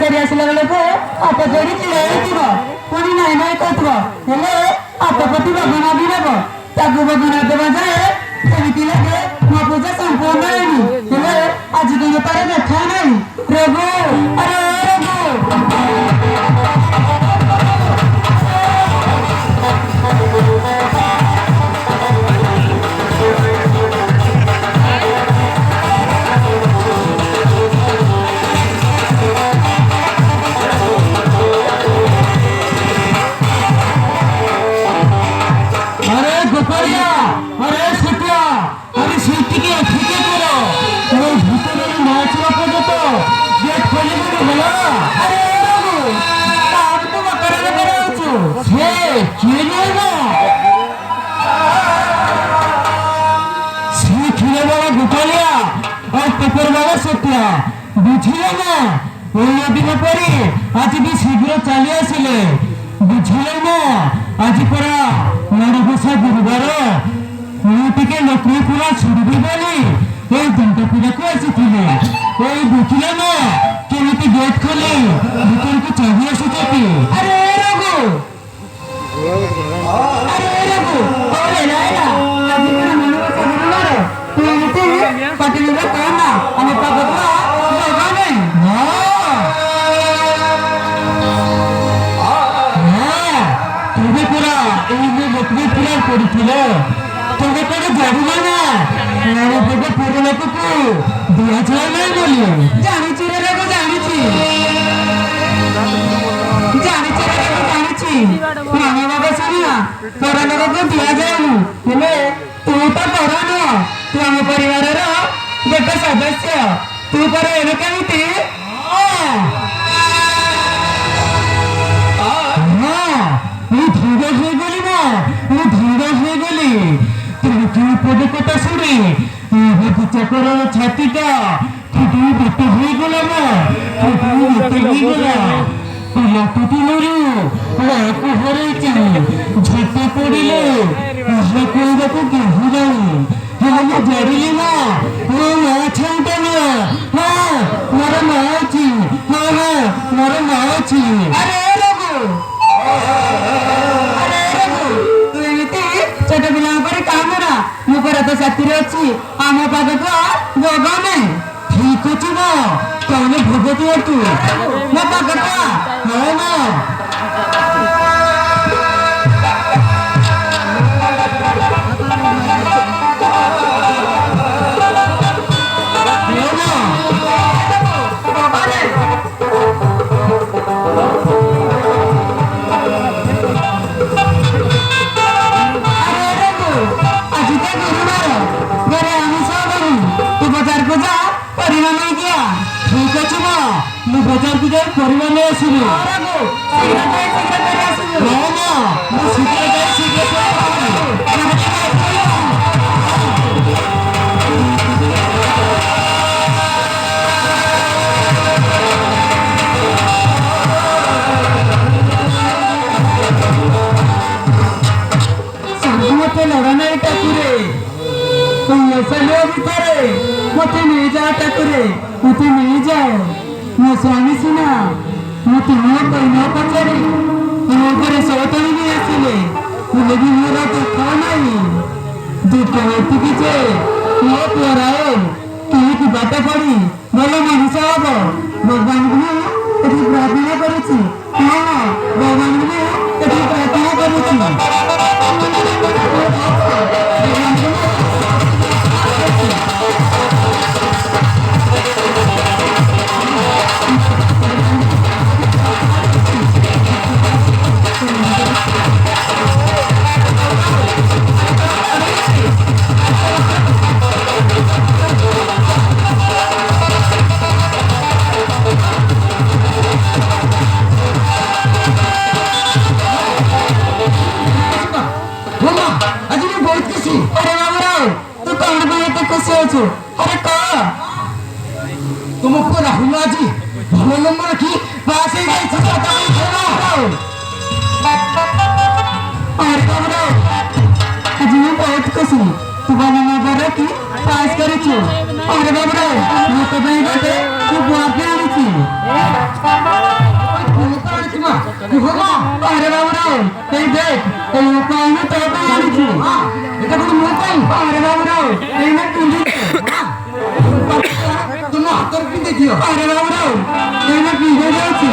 सरी आसला बेलू हाथ जोड़ी चिड़ा पुणी नाई नाई कहते हाथपति बगना भी नब ताकू बगना देवा जाए सेमती लगे मो पूजा संपूर्ण है आज दिन तार देखा नहीं प्रभु अरे बुझिले ना दिन पर आज भी शीघ्र चली आसिले बुझिले ना आज परा माणबसा गुरुवार मुझे लक्ष्मी पूरा छुड़बी बोली दुर्गा पूजा को आसी बुझिले ना केमी गेट खोली भर को चढ़ी आसी अरे रघु पाटिल कहना आम तुम कड़े जाना ना पूरे लोक को दिया जाए ना बोली जानी राणा बाबा सुनिया पर लोक को दिया जाए तू तो पर नुह तू आम परिवार गोटे सदस्य तू पर एमती पदकटा शुणी चकर छातीटा बेटे हो गला पिलाटी दिनू हर झट पड़े कहवा को केही जाऊँ जड़िली ना मो माँ छाऊटा ना हाँ मोर माँ अच्छी हाँ हाँ मोर माँ अच्छी छोट पिला काम ना मुझे तो साथी अच्छी आम पाद को भोग नहीं ठीक अच्छे ना कौन भोग तू मो पागटा हाँ ना बजार को जाए परिवार ले आसिबे मत लड़ा ठाकुरे भितर मत नहीं जाओ ठाकुरे मत नहीं जाओ मो स्वामी सुना मो तुम्हें कोई न पचारे तुम सौतणी भी आसिले बोले भी मोर दुख नहीं दुख एति जे मो पुअराए कि बाट पड़ी भल मनीष हम भगवान को प्रार्थना करुच्ची हाँ भगवान को प्रार्थना करुच्ची अरे कह तुम को राहुल आज भल नंबर रखी पास आज मैं बहुत खुशी तू भल नंबर रखी पास कर। अरे बाबू मैं तो ତୁ ବୁଆକେ ଆଣିଛି ଆରେ ବାବୁରାव ଏଇ ଦେଖ ଏଇ ଉପାୟନ ତୋ ପାଇଁ ଆଣିଛି এটা কোনো ମୋ ପାଇଁ ଆରେ ବାବୁରାव ଏଇ ନା ପିନ୍ଧି ତୁମ ହାତରେ ପିନ୍ଧେଇ ଦିଅ ଆରେ ବାବୁରାव ଏଇ ନା ପିନ୍ଧେଇ ଯାଉଛି